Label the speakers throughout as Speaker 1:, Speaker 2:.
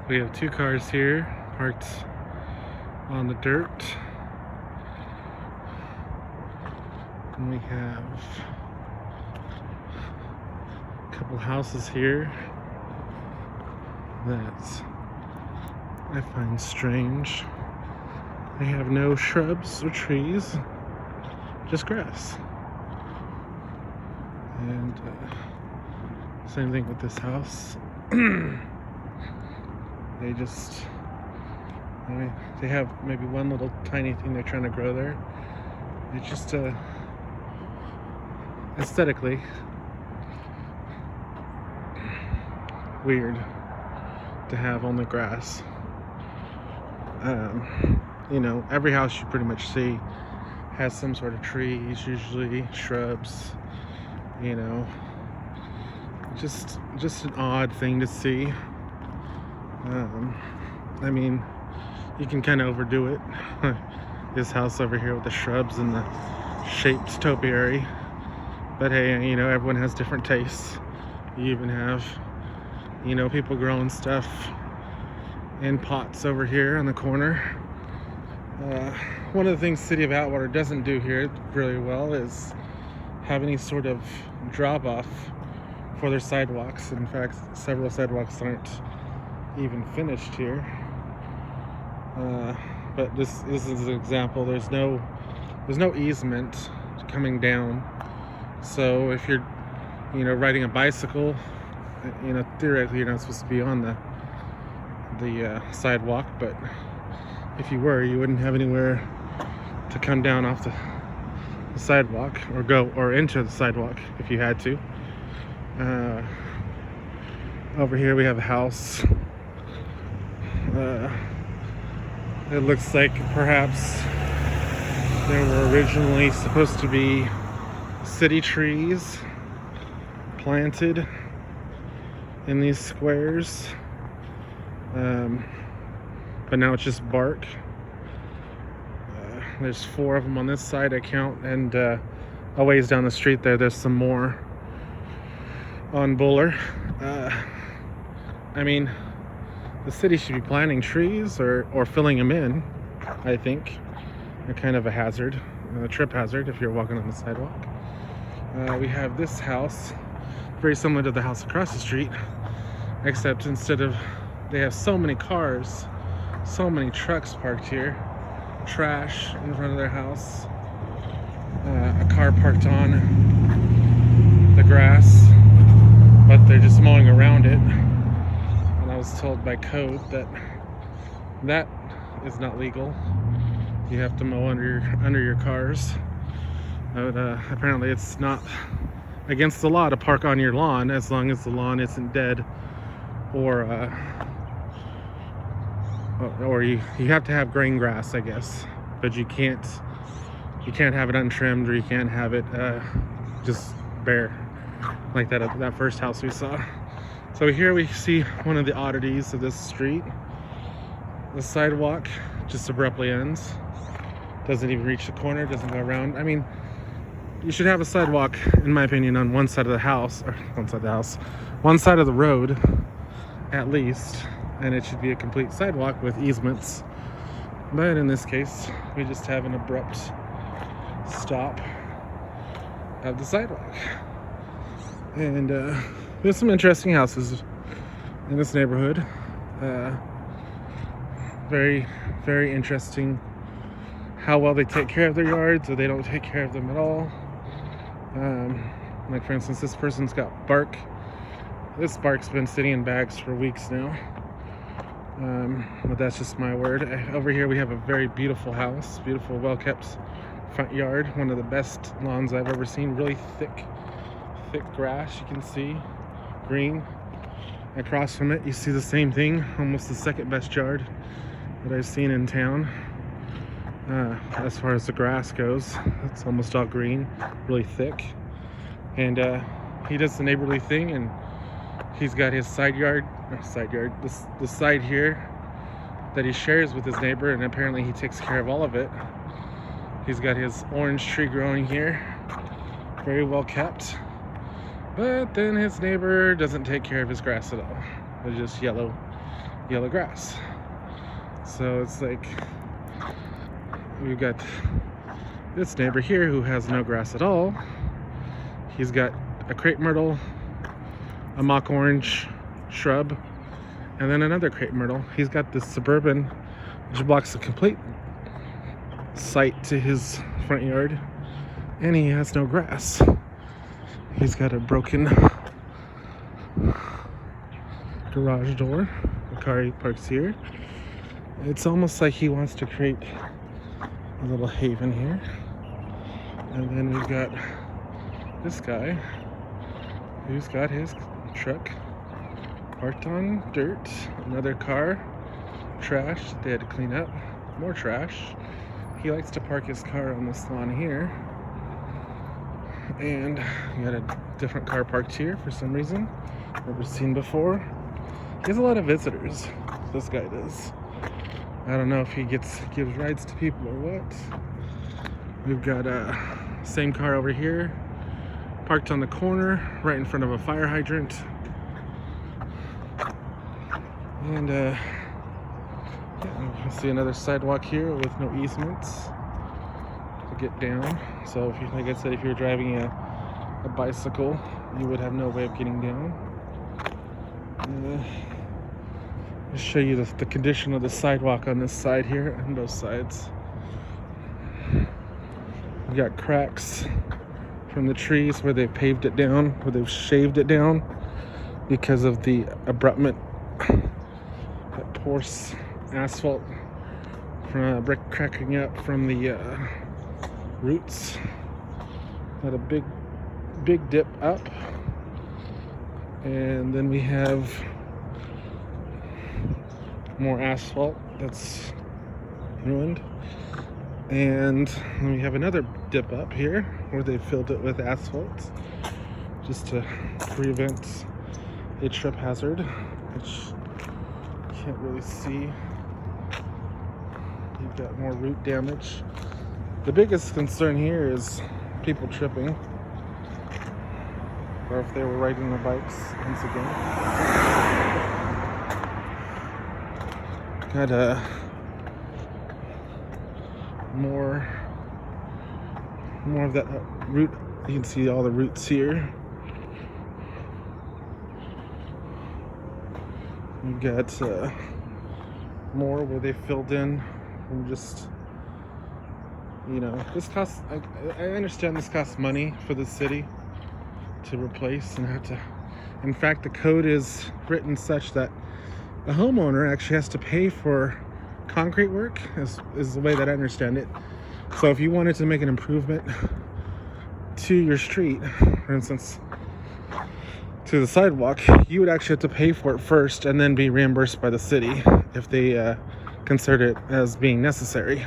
Speaker 1: We have two cars here parked on the dirt. And we have a couple houses here that I find strange. They have no shrubs or trees, just grass. And same thing with this house. They have maybe one little tiny thing they're trying to grow there. It's just aesthetically weird to have only grass. Every house you pretty much see has some sort of trees, usually shrubs, just an odd thing to see. You can kind of overdo it. This house over here with the shrubs and the shaped topiary. But hey, everyone has different tastes. You even have, people growing stuff in pots over here on the corner. One of the things City of Atwater doesn't do here really well is have any sort of drop-off for their sidewalks. In fact, several sidewalks aren't even finished here. But this is an example. There's no easement coming down. So if you're, riding a bicycle, theoretically you're not supposed to be on the sidewalk. But if you were, you wouldn't have anywhere to come down off the sidewalk or go or enter the sidewalk if you had to. Over here we have a house. It looks like perhaps there were originally supposed to be city trees planted in these squares, but now it's just bark. There's 4 of them on this side I count, and a ways down the street there's some more on Buller. The city should be planting trees or filling them in. I think they're kind of a hazard, a trip hazard if you're walking on the sidewalk. We have this house, very similar to the house across the street, except they have so many cars, so many trucks parked here, trash in front of their house, a car parked on the grass, but they're just mowing around it. And I was told by code that is not legal. You have to mow under your cars. But apparently it's not against the law to park on your lawn as long as the lawn isn't dead, or you have to have green grass, I guess. But you can't have it untrimmed, or you can't have it just bare like that first house we saw. So here we see one of the oddities of this street. The sidewalk just abruptly ends. Doesn't even reach the corner, doesn't go around. You should have a sidewalk, in my opinion, on one side of the house, one side of the road, at least. And it should be a complete sidewalk with easements. But in this case, we just have an abrupt stop of the sidewalk. And there's some interesting houses in this neighborhood. Very, very interesting how well they take care of their yards, or they don't take care of them at all. Like for instance, this person's got bark. This bark's been sitting in bags for weeks now. But that's just my word. Over here we have a very beautiful house, beautiful, well-kept front yard. One of the best lawns I've ever seen. Really thick grass, you can see, green. Across from it you see the same thing, almost the second best yard that I've seen in town. As far as the grass goes, it's almost all green, really thick. And he does the neighborly thing, and he's got his the side here that he shares with his neighbor, and apparently he takes care of all of it. He's got his orange tree growing here, very well kept. But then his neighbor doesn't take care of his grass at all. It's just yellow yellow grass. So it's like we've got this neighbor here who has no grass at all. He's got a crepe myrtle, a mock orange shrub, and then another crepe myrtle. He's got this suburban which blocks the complete sight to his front yard, and he has no grass. He's got a broken garage door. The car he parks here. It's almost like he wants to create a little haven here. And then we've got this guy who's got his truck parked on dirt. Another car, trash they had to clean up, more trash. He likes to park his car on this lawn here. And we got a different car parked here for some reason, never seen before. He has a lot of visitors, this guy does. I don't know if he gives rides to people or what. We've got a same car over here, parked on the corner, right in front of a fire hydrant. And yeah, I see another sidewalk here with no easements to get down. So if you, like I said, if you're driving a bicycle, you would have no way of getting down. I'll show you the condition of the sidewalk on this side here, on both sides. We got cracks from the trees where they've paved it down, where they've shaved it down because of the abruptment, that porous asphalt from brick cracking up from the roots. Got a big dip up, and then we have more asphalt that's ruined, and then we have another dip up here where they filled it with asphalt just to prevent a trip hazard, which you can't really see. You've got more root damage. The biggest concern here is people tripping, or if they were riding their bikes once again. Got more of that root. You can see all the roots here. We've got more where they filled in from just, you know, this costs, I understand this costs money for the city to replace and have to, in fact, the code is written such that the homeowner actually has to pay for concrete work, is the way that I understand it. So if you wanted to make an improvement to your street, for instance, to the sidewalk, you would actually have to pay for it first and then be reimbursed by the city if they consider it as being necessary.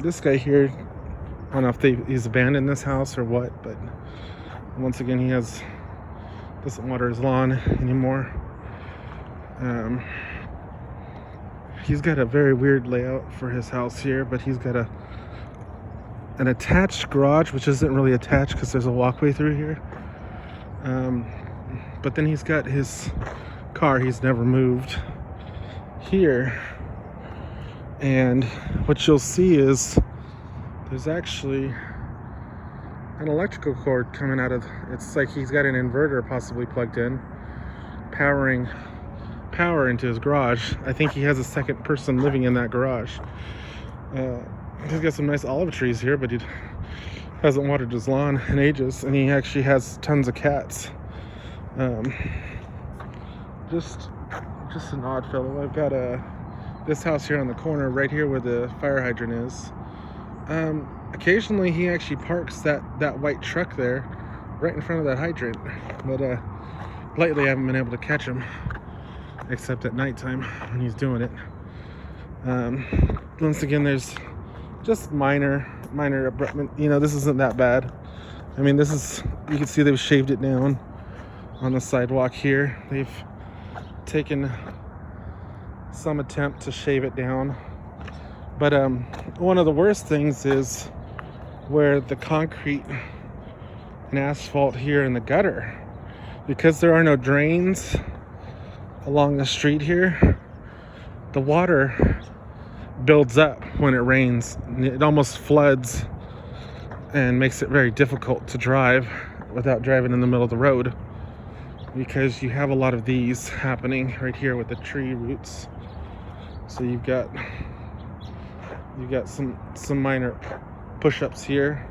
Speaker 1: This guy here, I don't know if he's abandoned this house or what, but once again, he doesn't water his lawn anymore. He's got a very weird layout for his house here, but he's got an attached garage, which isn't really attached because there's a walkway through here. But then he's got his car he's never moved here, and what you'll see is there's actually an electrical cord coming out of, it's like he's got an inverter possibly plugged in, powering power into his garage. I think he has a second person living in that garage. He's got some nice olive trees here, but he hasn't watered his lawn in ages, and he actually has tons of cats. Just an odd fellow. I've got this house here on the corner, right here where the fire hydrant is. Occasionally he actually parks that white truck there right in front of that hydrant, but lately I haven't been able to catch him except at nighttime when he's doing it. Once again, there's just minor abruptment. You know, this isn't that bad. I mean, this is, you can see they've shaved it down on the sidewalk here. They've taken some attempt to shave it down, but one of the worst things is where the concrete and asphalt here in the gutter, because there are no drains, along the street here, the water builds up when it rains. It almost floods and makes it very difficult to drive without driving in the middle of the road, because you have a lot of these happening right here with the tree roots. So you've got some minor push-ups here,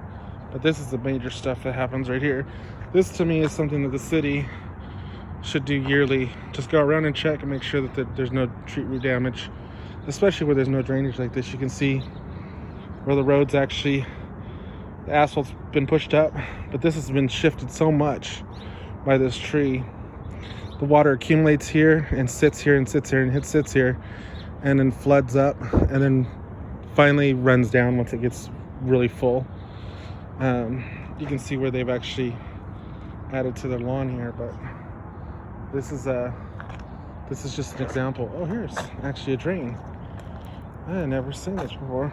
Speaker 1: but this is the major stuff that happens right here. This to me is something that the city should do yearly. Just go around and check and make sure that there's no tree root damage, especially where there's no drainage like this. You can see where the road's actually, the asphalt's been pushed up, but this has been shifted so much by this tree. The water accumulates here and sits here and sits here and sits here, and then floods up, and then finally runs down once it gets really full. You can see where they've actually added to their lawn here, but this is just an example. Oh, here's actually a drain. I had never seen this before,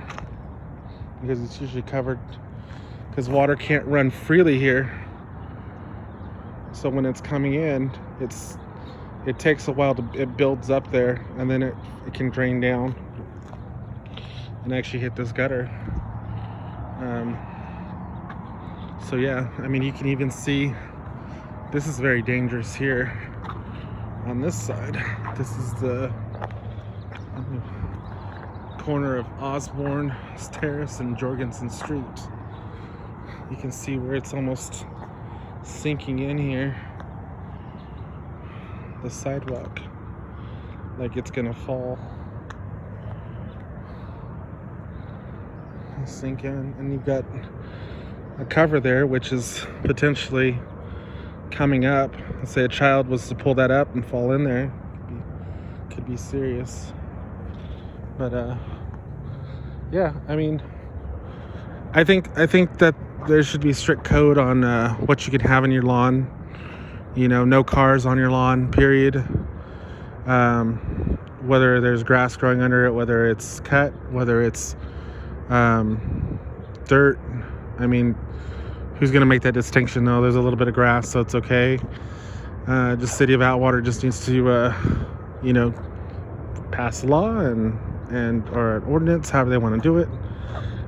Speaker 1: because it's usually covered, because water can't run freely here. So when it's coming in, it takes a while it builds up there, and then it can drain down and actually hit this gutter. So yeah, I mean, you can even see this is very dangerous here on this side. This is the corner of Osborne Terrace and Jorgensen Street. You can see where it's almost sinking in here, the sidewalk, like it's gonna fall, sink in. And you've got a cover there which is potentially coming up. Let's say a child was to pull that up and fall in there, could be serious. But yeah, I mean, I think that there should be strict code on what you can have in your lawn. You know, no cars on your lawn, period. Whether there's grass growing under it, whether it's cut, whether it's dirt. I mean, who's going to make that distinction, though? There's a little bit of grass, so it's okay. Just City of Atwater just needs to, you know, pass a law and or an ordinance, however they want to do it.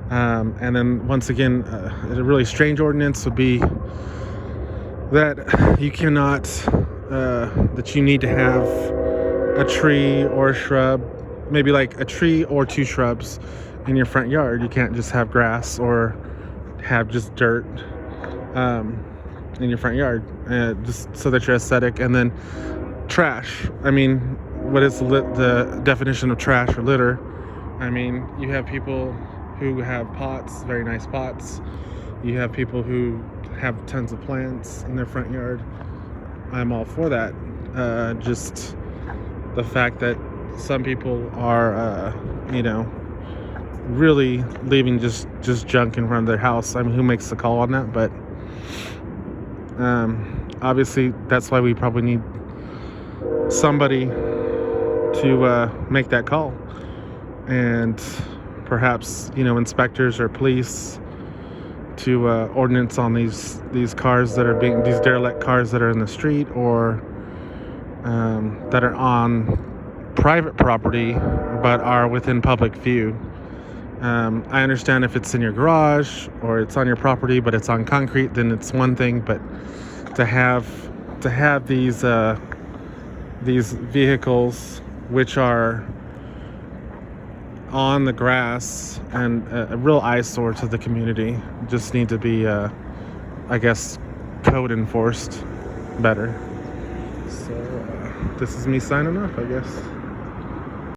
Speaker 1: And then once again, a really strange ordinance would be that you cannot, that you need to have a tree or a shrub, maybe like a tree or 2 shrubs in your front yard. You can't just have grass or have just dirt in your front yard, just so that you're aesthetic. And then trash. I mean, what is the definition of trash or litter? I mean, you have people who have pots, very nice pots. You have people who have tons of plants in their front yard. I'm all for that. Just the fact that some people are, you know, really leaving just junk in front of their house. I mean, who makes the call on that? But obviously, that's why we probably need somebody to make that call. And perhaps, you know, inspectors or police to ordinance on these cars that are being, these derelict cars that are in the street, or that are on private property but are within public view. I understand if it's in your garage or it's on your property but it's on concrete, then it's one thing. But to have these vehicles which are on the grass and a real eyesore to the community just need to be, I guess, code enforced better. So this is me signing off, I guess.